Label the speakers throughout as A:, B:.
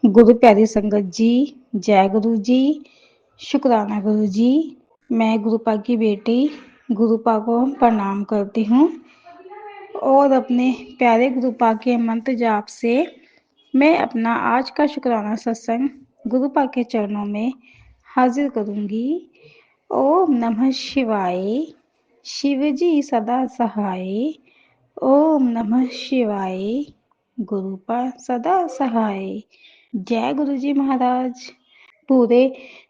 A: गुरु प्यारी संगत जी, जय गुरु जी, शुक्राना गुरु जी। मैं गुरुपा की बेटी गुरुपा को प्रणाम करती हूँ और अपने प्यारे गुरुपा के मंत्र जाप से मैं अपना आज का शुक्राना सत्संग गुरुपा के चरणों में हाजिर करूँगी। ओम नमः शिवाय, शिव जी सदा सहाय। ओम नमः शिवाय, गुरुपा सदा सहाय। जय गुरु जी महाराज। पूरे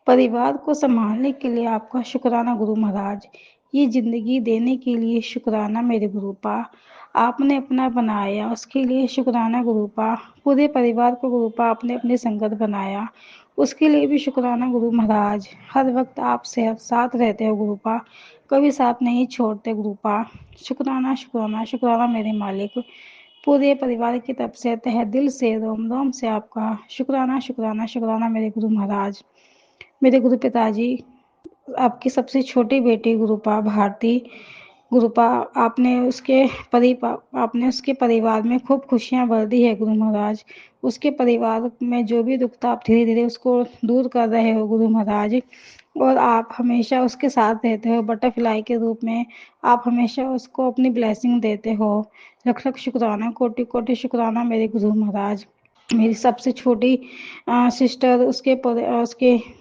A: परिवार को संभालने के लिए आपका शुक्राना गुरु महाराज। ये जिंदगी देने के लिए शुक्राना मेरे गुरुपा। आपने अपना बनाया उसके लिए शुक्राना गुरुपा। पूरे परिवार को गुरुपा आपने अपनी संगत बनाया उसके लिए भी शुक्राना गुरु महाराज। हर वक्त आप साथ रहते हो गुरुपा, कभी साथ नहीं छोड़ते गुरुपा। शुक्राना शुक्राना शुक्राना मेरे मालिक। पूरे परिवार की तरफ से तहे दिल से रोम रोम से आपका शुक्राना शुक्राना शुक्राना मेरे गुरु महाराज। मेरे गुरु पिताजी, आपकी सबसे छोटी बेटी गुरुपा भारती। गुरुपा आपने उसके परिवार में खूब खुशियां भर दी है गुरु महाराज। उसके परिवार में जो भी दुख था आप धीरे धीरे उसको दूर कर रहे हो गुरु महाराज। और आप हमेशा उसके साथ रहते हो बटरफ्लाई के रूप में। आप हमेशा उसको अपनी ब्लेसिंग देते हो। लख लख शुक्राना, कोटि कोटि शुक्राना मेरे गुरु महाराज। मेरी सबसे छोटी सिस्टर, उसके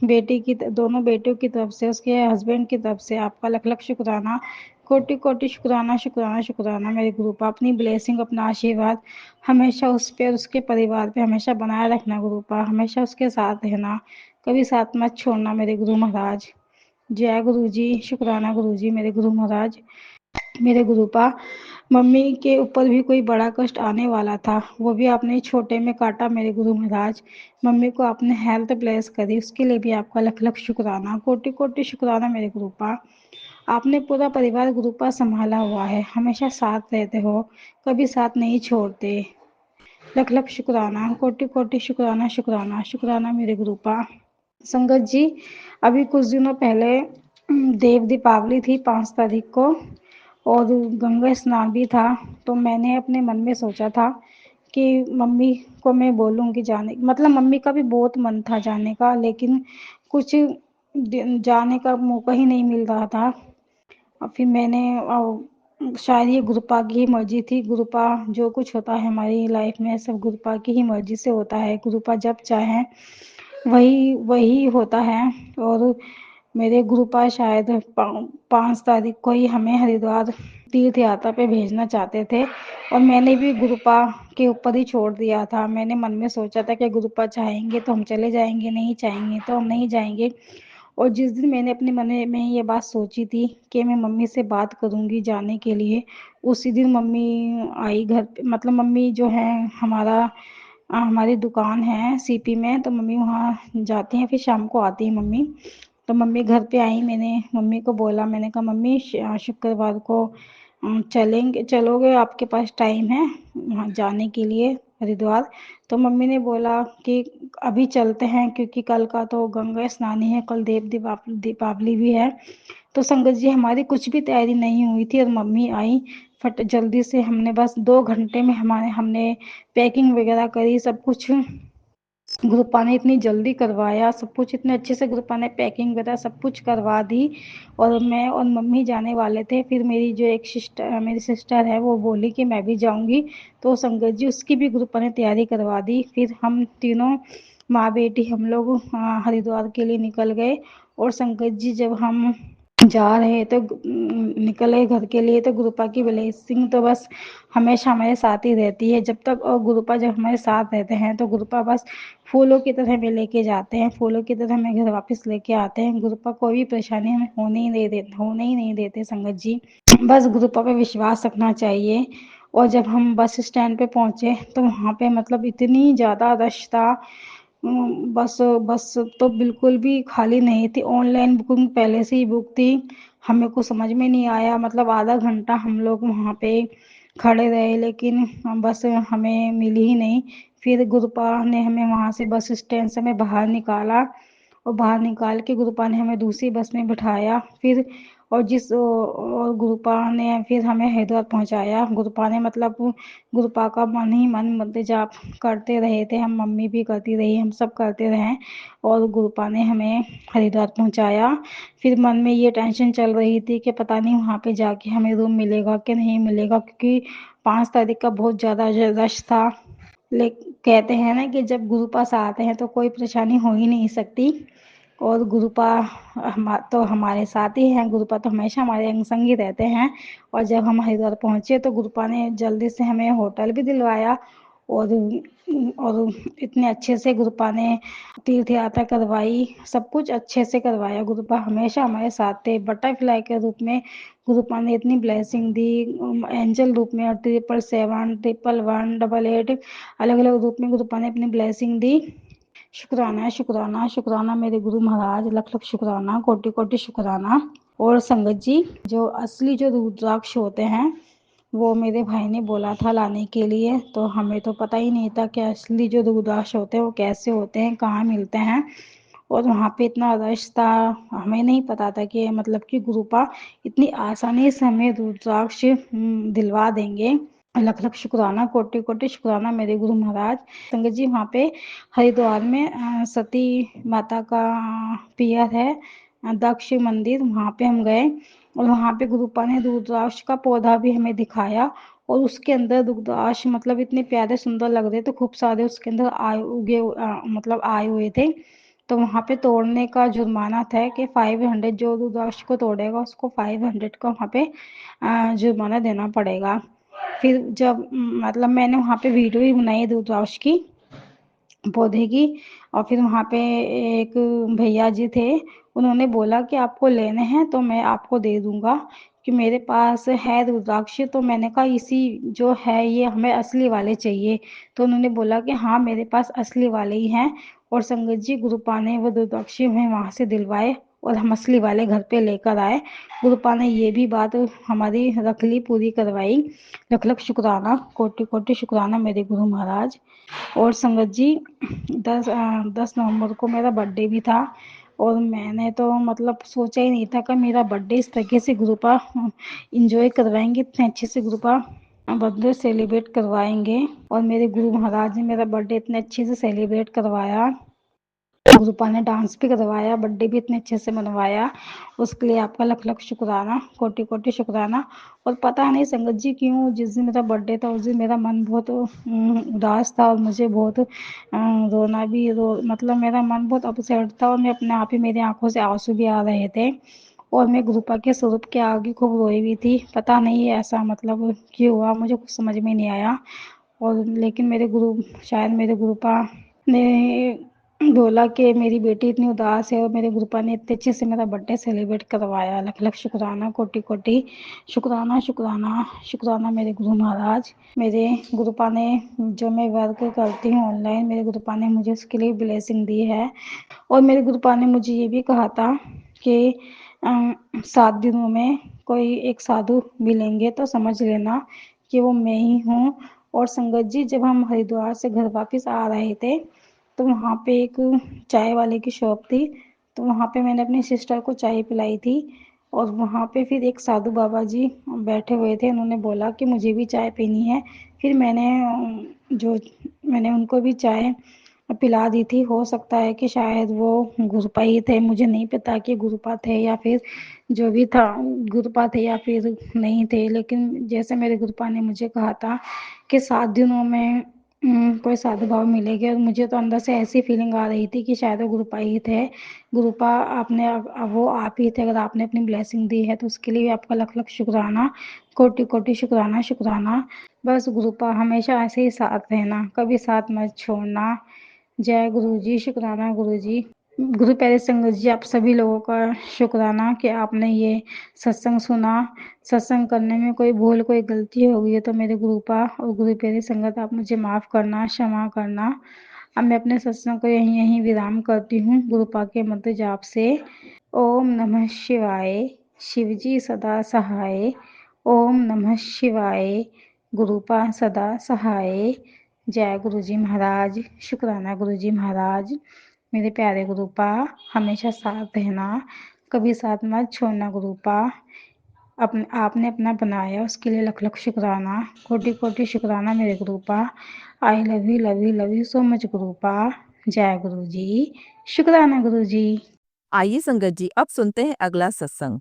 A: बेटी की, दोनों बेटियों की तरफ से, उसके हस्बैंड की तरफ से आपका लख लख शुक्राना, कोटि कोटि शुक्राना शुक्राना शुक्राना मेरे गुरुपा। अपनी ब्लेसिंग, अपना आशीर्वाद हमेशा उस पे और उसके परिवार पे हमेशा बनाए रखना गुरुपा। हमेशा उसके साथ रहना, कभी साथ मत छोड़ना मेरे गुरु महाराज। जय गुरु जी, शुक्राना गुरु जी मेरे गुरु महाराज। मेरे गुरुपा, मम्मी के ऊपर भी कोई बड़ा कष्ट आने वाला था, वो भी आपने छोटे में काटा मेरे गुरु महाराज। मम्मी को आपने हेल्थ ब्लेस करी उसके लिए भी आपका लख लख शुक्राना, कोटि कोटि शुक्राना मेरे गुरुपा। आपने पूरा परिवार गुरुपा संभाला हुआ है, हमेशा साथ रहते हो, कभी साथ नहीं छोड़ते। लख लख शुक्राना, कोटि कोटि शुक्राना शुक्राना शुक्राना मेरे गुरुपा। संगत जी, अभी कुछ दिनों पहले देव दीपावली थी 5 तारीख को और गंगा स्नान भी था। तो मैंने अपने मन में सोचा था कि मम्मी को मैं बोलूँगी जाने, मतलब मम्मी का भी बहुत मन था जाने का, लेकिन कुछ जाने का मौका ही नहीं मिल रहा था। और फिर मैंने शायद ये गुरुपा की ही मर्जी थी। गुरुपा जो कुछ होता है हमारी लाइफ में सब गुरुपा की ही मर्जी से होता है। गुरुपा जब चाहें वही वही होता है। और मेरे गुरुपा शायद 5 तारीख को ही हमें हरिद्वार तीर्थ यात्रा पे भेजना चाहते थे और मैंने भी गुरुपा के ऊपर ही छोड़ दिया था। मैंने मन में सोचा था कि गुरुपा चाहेंगे तो हम चले जाएंगे, नहीं चाहेंगे तो हम नहीं जाएंगे। और जिस दिन मैंने अपने मन में ये बात सोची थी कि मैं मम्मी से बात करूंगी जाने के लिए, उसी दिन मम्मी आई घर पे। मतलब मम्मी जो है हमारी दुकान है सीपी में, तो मम्मी वहाँ जाती हैं फिर शाम को आती है मम्मी। तो मम्मी घर पे आई, मैंने मम्मी को बोला, मैंने कहा मम्मी शुक्रवार को चलोगे, आपके पास टाइम है वहाँ जाने के लिए हरिद्वार। तो मम्मी ने बोला कि अभी चलते हैं क्योंकि कल का तो गंगा स्नान ही है, कल दीपावली भी है। तो संगत जी, हमारी कुछ भी तैयारी नहीं हुई थी और मम्मी आई फट जल्दी से। हमने बस 2 घंटे में हमने पैकिंग वगैरह करी, सब कुछ ग्रुपा ने इतनी जल्दी करवाया, सब कुछ इतने अच्छे से ग्रुपा ने पैकिंग वगैरह सब कुछ करवा दी। और मैं और मम्मी जाने वाले थे। फिर मेरी सिस्टर है, वो बोली कि मैं भी जाऊंगी। तो संगत जी, उसकी भी ग्रुपा ने तैयारी करवा दी। फिर हम तीनों माँ बेटी हम लोग हरिद्वार के लिए निकल गए। और संगत जी, जब हम जा रहे तो निकले घर के लिए, तो गुरुपा की ब्लेसिंग तो बस हमेशा हमारे साथ ही रहती है जब तक। और गुरुपा जब हमारे साथ रहते हैं तो गुरुपा बस फूलों की तरह हमें लेके जाते हैं, फूलों की तरह हमें घर वापस लेके आते हैं। गुरुपा कोई भी परेशानी हमें होने ही नहीं देते संगत जी। बस गुरुपा पे विश्वास रखना चाहिए। और जब हम बस स्टैंड पे पहुंचे तो वहाँ पे मतलब इतनी ज़्यादा रश था। बस बस तो बिल्कुल भी खाली नहीं थी। ऑनलाइन बुकिंग पहले से ही बुक थी। हमें कुछ समझ में नहीं आया, मतलब आधा घंटा हम लोग वहाँ पे खड़े रहे लेकिन बस हमें मिली ही नहीं। फिर गुरुपा ने हमें वहाँ से बस स्टैंड से हमें बाहर निकाला और बाहर निकाल के गुरुपा ने हमें दूसरी बस में बिठाया। फिर और और गुरुपा ने फिर हमें हरिद्वार पहुंचाया। गुरुपा ने मतलब गुरुपा का मन ही मन मंत्र जाप करते रहे थे, हम मम्मी भी करती रही, हम सब करते रहे और गुरुपा ने हमें हरिद्वार पहुंचाया। फिर मन में ये टेंशन चल रही थी कि पता नहीं वहाँ पे जाके हमें रूम मिलेगा कि नहीं मिलेगा, क्योंकि 5 तारीख का बहुत ज़्यादा रश था। लेकिन कहते हैं ना कि जब गुरु पास आते हैं तो कोई परेशानी हो ही नहीं सकती। और गुरुपा तो हमारे साथ ही हैं, गुरुपा तो हमेशा हमारे अंग संग ही रहते हैं। और जब हम हरिद्वार पहुंचे तो गुरुपा ने जल्दी से हमें होटल भी दिलवाया और इतने अच्छे से गुरुपा ने तीर्थ यात्रा करवाई, सब कुछ अच्छे से करवाया। गुरुपा हमेशा हमारे साथ थे बटरफ्लाई के रूप में। गुरुपा ने इतनी ब्लेसिंग दी, एंजल रूप में, और 777, 111, 88 अलग अलग रूप में गुरुपा ने अपनी ब्लेसिंग दी। शुक्राना शुक्राना शुक्राना मेरे गुरु महाराज, लख लख शुक्राना, कोटि कोटि शुक्राना। और संगत जी, जो असली जो रुद्राक्ष होते हैं वो मेरे भाई ने बोला था लाने के लिए, तो हमें तो पता ही नहीं था कि असली जो रुद्राक्ष होते हैं वो कैसे होते हैं, कहाँ मिलते हैं। और वहाँ पे इतना रश था, हमें नहीं पता था कि मतलब कि गुरुपा इतनी आसानी से हमें रुद्राक्ष दिलवा देंगे। लख लख शुक्राना, कोटि कोटि शुक्राना मेरे गुरु महाराज। संगत जी, वहाँ पे हरिद्वार में सती माता का पीर है, दक्ष मंदिर, वहाँ पे हम गए और वहाँ पे गुरुपा ने रुद्राक्ष का पौधा भी हमें दिखाया। और उसके अंदर रुद्राक्ष मतलब इतने प्यारे सुंदर लग रहे थे, खूब सारे उसके अंदर मतलब आए हुए थे। तो वहाँ पे तोड़ने का जुर्माना था कि 500, जो रुद्राक्ष को तोड़ेगा उसको 500 का वहाँ पे जुर्माना देना पड़ेगा। फिर जब मतलब मैंने वहाँ पे वीडियो भी बनाई रुद्राक्ष की, पौधे की। और फिर वहाँ पे एक भैया जी थे, उन्होंने बोला कि आपको लेने हैं तो मैं आपको दे दूंगा, कि मेरे पास है रुद्राक्ष। तो मैंने कहा इसी जो है ये हमें असली वाले चाहिए। तो उन्होंने बोला कि हाँ मेरे पास असली वाले ही हैं। और संगत जी, गुरुपा ने वो रुद्राक्ष हमें वहाँ से दिलवाए और हम असली वाले घर पे लेकर आए। गुरुपा ने ये भी बात हमारी रख ली, पूरी करवाई। लख लख शुक्राना, कोटि कोटि शुक्राना मेरे गुरु महाराज। और संगत जी, 10 नवंबर को मेरा बर्थडे भी था और मैंने तो मतलब सोचा ही नहीं था कि मेरा बर्थडे इस तरीके से गुरुपा इंजॉय करवाएंगे, इतने अच्छे से गुरुपा बर्थडे सेलिब्रेट करवाएंगे। और मेरे गुरु महाराज ने मेरा बर्थडे इतने अच्छे से सेलिब्रेट करवाया, गुरुपा ने डांस भी करवाया, बर्थडे भी इतने अच्छे से मनवाया। उसके लिए आपका लख लख शुक्राना, कोटि कोटि शुक्राना। और पता नहीं संगत जी क्यों जिस दिन मेरा बर्थडे था उस दिन मेरा मन बहुत उदास था और मुझे बहुत रोना भी मतलब मेरा मन बहुत अपसेट था और मैं अपने आप ही, मेरी आंखों से आंसू भी आ रहे थे और मैं गुरुपा के स्वरूप के आगे खूब रोई भी थी। पता नहीं ऐसा मतलब क्यों हुआ, मुझे कुछ समझ में नहीं आया। और लेकिन मेरे गुरु, शायद मेरे गुरुपा ने बोला कि मेरी बेटी इतनी उदास है और मेरे गुरुपा ने इतने अच्छे से मेरा बर्थडे सेलिब्रेट करवाया। लख लख शुक्राना, कोटि कोटि शुक्राना शुक्राना शुक्राना मेरे गुरु महाराज। मेरे गुरुपा ने, जो मैं वर्क करती हूँ ऑनलाइन, मेरे गुरुपा ने मुझे उसके लिए ब्लेसिंग दी है। और मेरे गुरुपा ने मुझे ये भी कहा था कि 7 दिनों में कोई एक साधु मिलेंगे तो समझ लेना कि वो मैं ही हूँ। और संगत जी, जब हम हरिद्वार से घर वापस आ रहे थे तो वहाँ पे एक चाय वाले की शॉप थी, तो वहाँ पे मैंने अपनी सिस्टर को चाय पिलाई थी। और वहाँ पे फिर एक साधु बाबा जी बैठे हुए थे, उन्होंने बोला कि मुझे भी चाय पीनी है। फिर मैंने उनको भी चाय पिला दी थी। हो सकता है कि शायद वो गुरुपा ही थे, मुझे नहीं पता कि गुरुपा थे या फिर जो भी था गुरुपा थे या फिर नहीं थे। लेकिन जैसे मेरे गुरुपा ने मुझे कहा था कि 7 दिनों में कोई साधु बाबा मिलेंगे, और मुझे तो अंदर से ऐसी फीलिंग आ रही थी कि शायद वो गुरुपा ही थे। गुरुपा, आपने वो आप ही थे, अगर आपने अपनी ब्लेसिंग दी है तो उसके लिए आपका लख लख शुक्राना, कोटि कोटि शुक्राना शुक्राना। बस गुरुपा हमेशा ऐसे ही साथ रहना, कभी साथ मत छोड़ना। जय गुरु जी, शुक्राना गुरु जी। गुरु प्यारे संगत जी, आप सभी लोगों का शुक्राना कि आपने ये सत्संग सुना। सत्संग करने में कोई भूल, कोई गलती हो गई है तो मेरे गुरुपा और गुरु प्यारी संगत आप मुझे माफ़ करना, क्षमा करना। अब मैं अपने सत्संग को यहीं यहीं विराम करती हूँ गुरुपा के मंत्र जाप से। ओम नमः शिवाय, शिवजी सदा सहाय। ओम नमः शिवाय, गुरुपा सदा सहाय। जय गुरु जी महाराज, शुक्राना गुरु जी महाराज। मेरे प्यारे गुरुपा, हमेशा साथ रहना, कभी साथ मत छोड़ना गुरूपा। आपने अपना बनाया उसके लिए लख लख शुक्राना, कोटि कोटि शुक्राना मेरे गुरूपा। I love you love you love you so much गुरूपा। जय गुरु जी, शुक्राना गुरु जी।
B: आइए संगत जी अब सुनते हैं अगला सत्संग।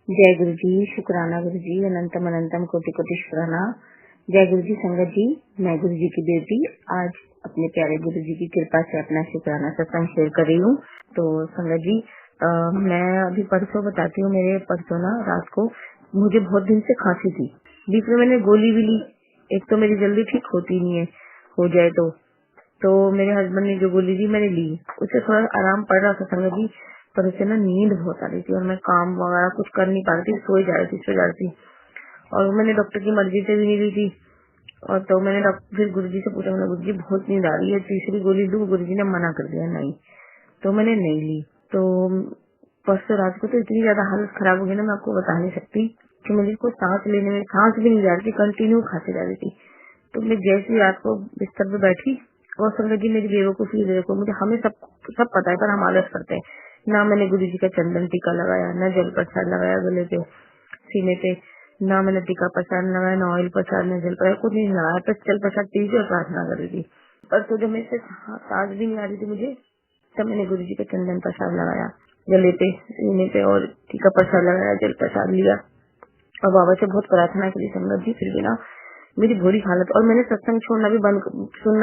C: जय गुरु जी, शुक्राना गुरु जी, अनंतम अनंतम कोटि कोटि शुक्राना। जय गुरु जी संगत जी, मैं गुरु जी की बेटी आज अपने प्यारे गुरु जी की कृपा से अपना शुक्राना सत्संग शेयर कर रही हूँ। तो संगत जी मैं अभी परसों बताती हूँ। मेरे परसों ना रात को मुझे बहुत दिन से खांसी थी। बीच में मैंने गोली भी ली। एक तो मेरी जल्दी ठीक होती नहीं है, हो जाए तो मेरे हस्बैंड ने जो गोली दी मैंने ली, उससे थोड़ा आराम पड़ रहा था संगत जी, पर उससे ना नींद बहुत आ रही थी और मैं काम वगैरह कुछ कर नहीं पा रही थी, सो जा रही थी। और मैंने डॉक्टर की मर्जी से भी नहीं ली थी। और तो मैंने फिर गुरुजी से पूछा, मैंने गुरुजी बहुत नींद आ रही है, तीसरी गोली लूं? गुरुजी ने मना कर दिया नहीं, तो मैंने नहीं ली। तो परसों रात को तो इतनी ज्यादा हालत खराब हो गई ना, मैं आपको बता नहीं सकती कि मुझे को सांस लेने में सांस भी नहीं जा रही थी, कंटिन्यू खाते जा रही थी। तो मैं जैसे रात को बिस्तर पे बैठी और संगत जी मेरी बेवकूफी देखो, मुझे हमें सब पता है पर हम आलस करते हैं। ना मैंने गुरु जी का चंदन टीका लगाया, ना जल प्रसाद लगाया गले पे सीने पे, ना मैंने टीका प्रसाद लगाया, ना ऑयल प्रसाद, ना जल प्रसाद, कुछ नहीं लगाया। बस जल प्रसाद पी के और प्रार्थना कर रही थी। पर तो जब मेरे से सांस भी नहीं आ रही थी मुझे, तब मैंने गुरु जी का चंदन प्रसाद लगाया गले पे सीने पे और टीका प्रसाद लगाया, जल प्रसाद लिया और बाबा से बहुत प्रार्थना करी संगत जी। फिर भी ना मेरी बुरी हालत, और मैंने सत्संग सुनना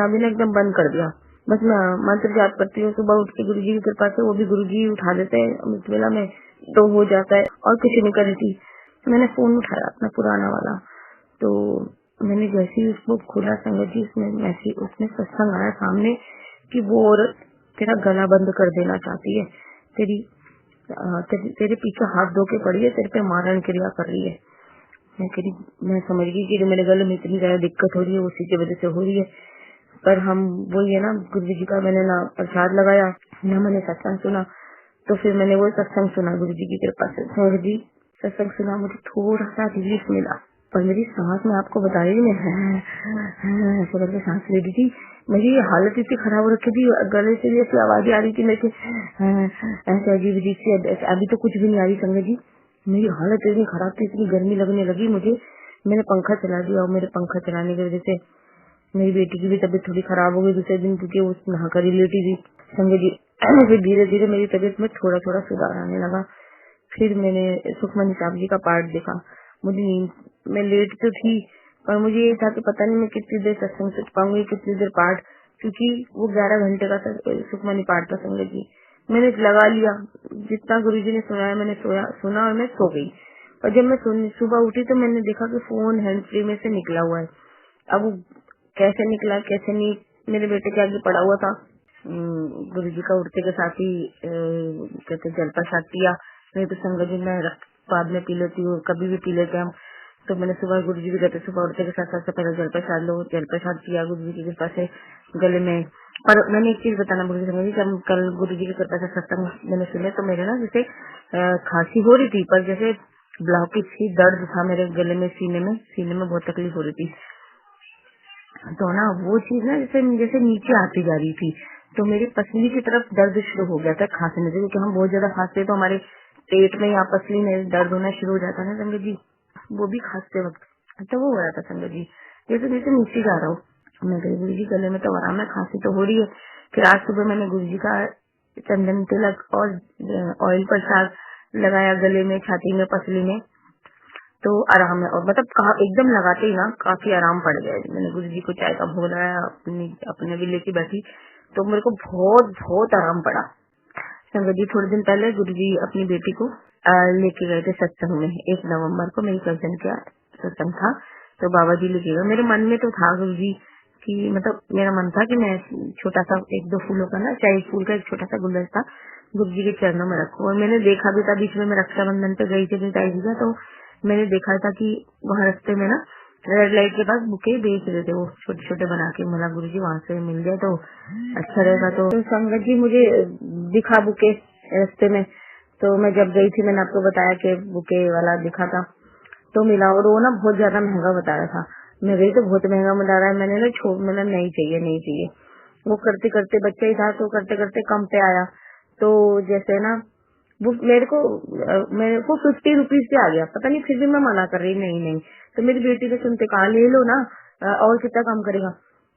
C: भी ना एकदम बंद कर दिया। बस मैं मंत्र जाप करती हूँ सुबह उठ के गुरु जी की कृपा से, वो भी गुरु जी उठा देते हैं अमृत वेला में, तो हो जाता है। और कुछ नहीं कर रही थी। मैंने फोन उठाया अपना पुराना वाला, तो मैंने जैसे ही उसको खोला संगत जी, उसमें सत्संग आया सामने कि वो औरत तेरा गला बंद कर देना चाहती है, तेरे पीछे हाथ धो के पड़ी है, तेरे पे मारण क्रिया कर रही है। मैं समझ गई कि जो मेरे गले में इतनी ज्यादा दिक्कत हो रही है उसी की वजह से हो रही है। पर हम वही है ना, गुरु जी का मैंने ना प्रसाद लगाया, ना मैंने सत्संग सुना। तो फिर मैंने वो सत्संग सुना गुरु जी की कृपा से। गुरु जी सत्संग सुना, मुझे थोड़ा सा रिलीफ मिला। पर मेरी सांस मैं आपको बता रही हूँ, ऐसे करके सांस ले रही थी। मेरी हालत इतनी खराब हो रखी थी, गले से भी ऐसी आवाजें आ रही थी मेरे ऐसे अजीब अजीब सी। अभी तो कुछ भी नहीं आ रही संगत जी, मेरी हालत इतनी खराब थी, इतनी गर्मी लगने लगी मुझे। मैंने पंखा चला दिया और मेरे पंखा चलाने की वजह से मेरी बेटी की भी तबीयत थोड़ी खराब हो गई दूसरे दिन, क्योंकि वो नहाकर रिलेटी थी संगत जी। फिर धीरे धीरे मेरी तबीयत में थोड़ा थोड़ा सुधार आने लगा। फिर मैंने सुखमनी साहब जी का पाठ देखा। मैं लेट तो थी, पर मुझे ये था कि पता नहीं मैं कितनी देर सत्संग सुन पाऊंगी, कितनी देर पाठ, क्योंकि वो 11 घंटे का सुखमनी पाठ था संगत जी। मैंने लगा लिया जितना गुरुजी ने सुनाया, मैंने सुना और मैं सो गई। और जब मैं सुबह उठी तो मैंने देखा कि फोन हैंड फ्री में से निकला हुआ है। अब वो कैसे निकला कैसे नहीं, मेरे बेटे के आगे पड़ा हुआ था। गुरुजी का उठते के साथ ही कहते जल प्रसाद पिया, नहीं तो संगत जी मैं बाद में पी लेती हूँ, कभी भी पी लेते हम। तो मैंने सुबह गुरुजी भी कहते सुबह उठते के साथ सबसे पहले जल प्रसाद लो, जल प्रसाद पिया गुरुजी की कृपा से गले में। पर मैंने एक चीज बताना भूल गई, जब कल गुरुजी की कृपा से सत्संग मैंने सुने तो मेरे ना जैसे खांसी हो रही थी, पर जैसे ब्लॉकेज थी, दर्द था मेरे गले में, सीने में बहुत तकलीफ हो रही थी। तो ना वो चीज ना जैसे नीचे आती जा रही थी, तो मेरी पसली की तरफ दर्द शुरू हो गया था खांसने से, क्योंकि हम बहुत ज्यादा खांसते तो हमारे पेट में या पसली में दर्द होना शुरू हो जाता है ना संगत जी, वो भी खांसते वक्त। तो वो हो रहा था संगत जी, जैसे जैसे नीचे जा रहा हूँ। मैं गई गुरु जी गले में तो आराम है, खांसी तो हो रही है। फिर आज सुबह मैंने गुरु जी का चंदन तिलक और ऑयल प्रसाद लगाया गले में, छाती में, पसली में, तो आराम है। और मतलब एकदम लगाते ही ना काफी आराम पड़ गया। मैंने गुरु जी को चाय का भोग लगाया, अपने भी लेके बैठी, तो मेरे को बहुत बहुत आराम पड़ा। संगत जी थोड़े दिन पहले गुरु जी अपनी बेटी को लेके गए थे सत्संग में। 1 नवंबर को मेरी कजन का सत्संग था, तो बाबा जी लेके गए। मेरे मन में तो था गुरु जी की, मतलब मेरा मन था कि मैं छोटा सा 1-2 फूलों का ना, चाहे फूल का एक छोटा सा गुलदस्ता गुरु जी के चरणों में रखूं। और मैंने देखा भी था, बीच में मैं रक्षाबंधन पे गई थी ताई जी का, तो मैंने देखा था कि वहाँ रास्ते में ना रेड लाइट के पास बुके बेच रहे थे, वो छोटे छोटे बना के। मला गुरु जी वहाँ से मिल गया तो अच्छा रहेगा। तो संगत जी मुझे दिखा बुके रास्ते में, तो मैं जब गई थी मैंने आपको बताया कि बुके वाला दिखा था, तो मिला। और वो ना बहुत ज्यादा महंगा बता रहा था। मैं गई तो बहुत महंगा बता रहा है, मैंने ना मतलब नहीं चाहिए। वो करते करते बच्चा ही था, तो करते करते कम पे आया। तो जैसे ना वो मेरे को 50 रुपीज पे आ गया, पता नहीं फिर भी मैं मना कर रही, नहीं नहीं। तो मेरी बेटी के सुनते कहा ले लो ना, और कितना काम करेगा।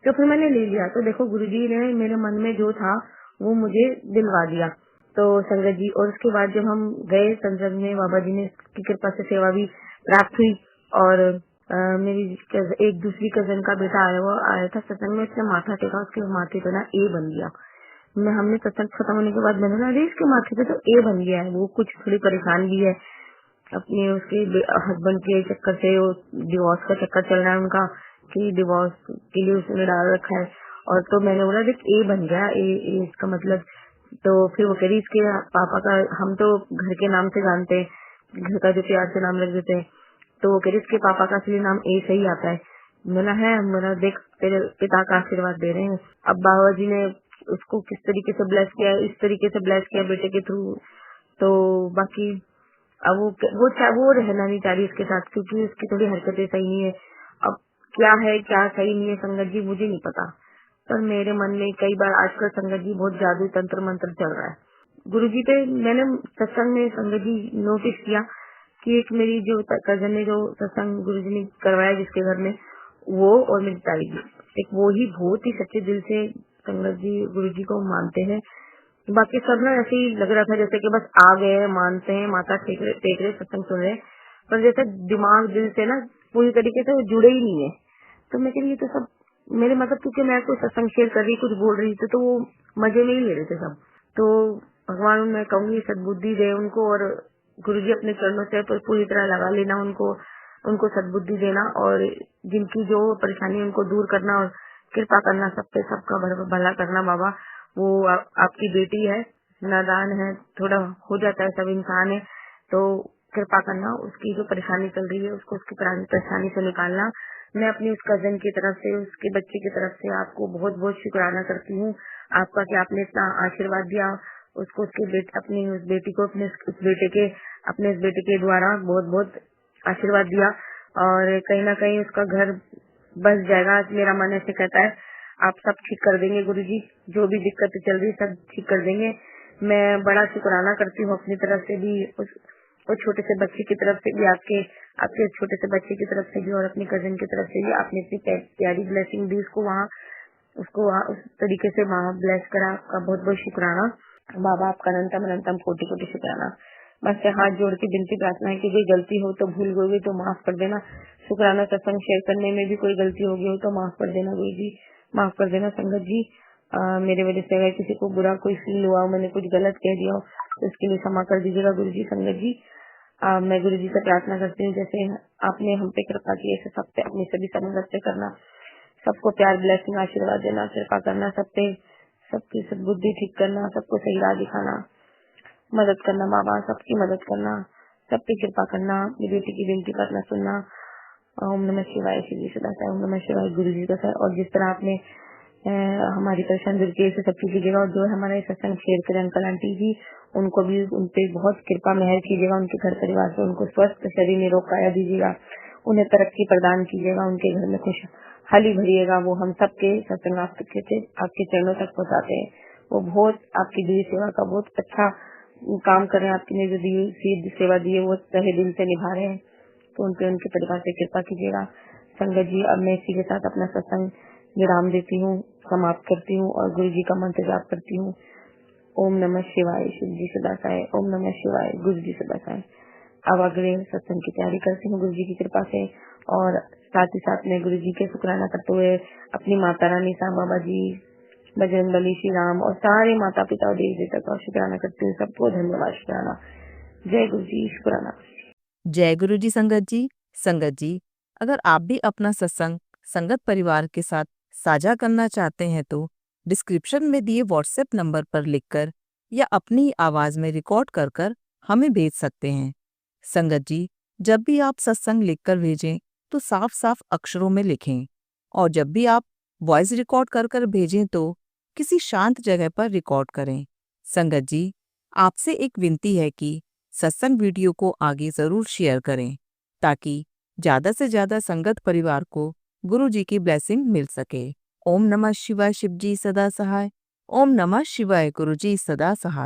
C: तो फिर मैंने ले लिया। तो देखो गुरुजी ने मेरे मन में जो था वो मुझे दिलवा दिया। तो संगत जी, और उसके बाद जब हम गए संसद में, बाबा जी ने की कृपा से सेवा भी प्राप्त हुई। और मेरी एक दूसरी कजन का बेटा आया था सत्संग में, इसने माथा टेका, उसके माथे पे ना ए बन गया। हमने सत्संग खत्म होने के बाद मैंने कहा अरे इसके माथे पे तो ए बन गया है। वो कुछ थोड़ी परेशान भी है अपने उसके हस्बैंड के चक्कर से, वो डिवोर्स का चक्कर चल रहा है उनका कि डिवोर्स के लिए उसने डाल रखा है। और तो मैंने बोला देख ए बन गया, ए इसका मतलब। तो फिर वो कह रही इसके पापा का, हम तो घर के नाम से जानते हैं, घर का जो प्यार से नाम रख देते हैं, तो वो कह रही इसके पापा का असली नाम ए से ही आता है। मेरा है, मेरा देख तेरे पिता का आशीर्वाद दे रहे हैं। अब बाबा जी ने उसको किस तरीके से ब्लेस किया, इस तरीके से ब्लेस किया बेटे के थ्रू। तो बाकी अब वो रहना नहीं चाह रही इसके साथ, क्योंकि उसकी थोड़ी हरकतें सही नहीं है। अब क्या है क्या सही नहीं है संगत जी मुझे नहीं पता, पर मेरे मन में कई बार आजकल संगत जी बहुत जादू तंत्र मंत्र चल रहा है। गुरुजी पे मैंने सत्संग में संगत जी नोटिस किया कि एक मेरी जो कजन ने जो सत्संग गुरुजी ने करवाया जिसके घर में, वो और मेरी ताई जी, एक वो ही बहुत ही सच्चे दिल से संगत जी गुरुजी को मानते हैं। बाकी सब ना ऐसे ही लग रहा था जैसे कि बस आ गए, मानते हैं, माथा टेक रहे सत्संग सुन रहे, पर जैसे दिमाग दिल से ना पूरी तरीके से जुड़े ही नहीं है। तो मैं कह रही, ये तो सब मेरे मतलब, क्योंकि मैं कोई सत्संग शेयर कर रही, कुछ बोल रही थी, तो वो मजे में ही ले रहे थे सब। तो भगवान मैं कहूंगी सद्बुद्धि दे उनको, और गुरुजी अपने चरणों से पूरी तरह लगा लेना उनको सद्बुद्धि देना, और जिनकी जो परेशानी उनको दूर करना और कृपा करना, सब पे सबका भला करना। बाबा वो आपकी बेटी है, नादान है, थोड़ा हो जाता है, सब इंसान है, तो कृपा करना, उसकी जो परेशानी चल रही है उसको उसकी परेशानी से निकालना। मैं अपनी उस कजन की तरफ से, उसके बच्चे की तरफ से आपको बहुत बहुत शुक्राना करती हूँ आपका, कि आपने इतना आशीर्वाद दिया उसको, अपनी उस बेटी को अपने इस बेटे के द्वारा बहुत बहुत आशीर्वाद दिया, और कहीं ना कहीं उसका घर बस जाएगा। मेरा मन ऐसे कहता है आप सब ठीक कर देंगे गुरुजी, जो भी दिक्कतें चल रही सब ठीक कर देंगे। मैं बड़ा शुक्राना करती हूँ अपनी तरफ से भी, उस छोटे से बच्चे की तरफ से भी, आपके छोटे से बच्चे की तरफ से भी, और अपनी कजन की तरफ से भी। आपने इतनी प्यारी ब्लेसिंग दी उसको वहाँ उस तरीके से वहाँ ब्लेस करा, आपका बहुत बहुत शुक्राना बाबा, आपका अनंतम कोटि कोटि शुक्राना। बस हाथ जोड़ के विनती प्रार्थना है कि कोई गलती हो तो, भूल गई तो माफ कर देना। शुक्राना सत्संग शेयर करने में भी कोई गलती हो गई हो तो माफ कर देना गुरु जी, माफ कर देना संगत जी। मेरे वजह से अगर किसी को बुरा कोई फील हुआ, मैंने कुछ गलत कह दिया हो तो इसके लिए क्षमा कर दीजिएगा गुरु जी। संगत जी मैं गुरु जी से प्रार्थना करती हूँ जैसे आपने हम पे कृपा की, ऐसे सब पे अपनी सभी संगत से करना, सबको प्यार ब्लेसिंग आशीर्वाद देना, कृपा करना, सबकी सद्बुद्धि ठीक करना, सबको सही राह दिखाना, मदद करना बाबा, सबकी मदद करना, सब पे कृपा करना, मेरी बेटी की विनती करना, सुनना। ओम नमः शिवाय, शिव जी सदा साई, ओम नमः शिवाय गुरु जी का सर। और जिस तरह आपने हमारी परेशान दिल के सब कीजिएगा, और जो हमारे सत्संग शेयर करें अंकल आंटी जी, उनको भी उनपे बहुत कृपा मेहर कीजिएगा, उनके घर परिवार से उनको स्वस्थ शरीर निरोग काया दीजिएगा, उन्हें तरक्की प्रदान कीजिएगा, उनके घर में खुश हाली भरिएगा। वो हम सबके सत्संग आपके चरणों तक पहुँचाते हैं। वो बहुत आपकी दी सेवा का बहुत अच्छा काम कर रहे हैं, आपने जो दी सेवा दी है वो तहे दिल से निभा रहे हैं, तो उनके परिवार से कृपा कीजिएगा। संगत जी अब मैं इसी के साथ अपना सत्संग विराम देती हूँ, समाप्त करती हूँ, और गुरु जी का मंत्र जाप करती हूँ। ओम नमः शिवाय, शिव जी सदा साई, ओम नमः शिवाय, गुरु जी सदा साई। अब अगले सत्संग की तैयारी करती हूँ गुरु जी की कृपा से, और साथ ही साथ में गुरु जी के शुक्राना करते हुए अपनी माता रानी, साईं बाबा जी, बजरंगबली, श्री राम और सारे माता पिता और देवी देवता का शुक्राना करती हूँ। सबको धन्यवाद, शुक्राना। जय गुरु जी, शुक्राना।
B: जय गुरु जी संगत जी अगर आप भी अपना सत्संग संगत परिवार के साथ साझा करना चाहते हैं तो डिस्क्रिप्शन में दिए व्हाट्सएप नंबर पर लिखकर या अपनी आवाज में रिकॉर्ड कर हमें भेज सकते हैं। संगत जी जब भी आप सत्संग लिखकर भेजें तो साफ साफ अक्षरों में लिखें, और जब भी आप वॉइस रिकॉर्ड कर भेजें तो किसी शांत जगह पर रिकॉर्ड करें। संगत जी आपसे एक विनती है कि सत्संग वीडियो को आगे जरूर शेयर करें ताकि ज्यादा से ज्यादा संगत परिवार को गुरु जी की ब्लेसिंग मिल सके। ओम नमः शिवाय, शिव जी सदा सहाय। ओम नमः शिवाय, गुरु जी सदा सहाय।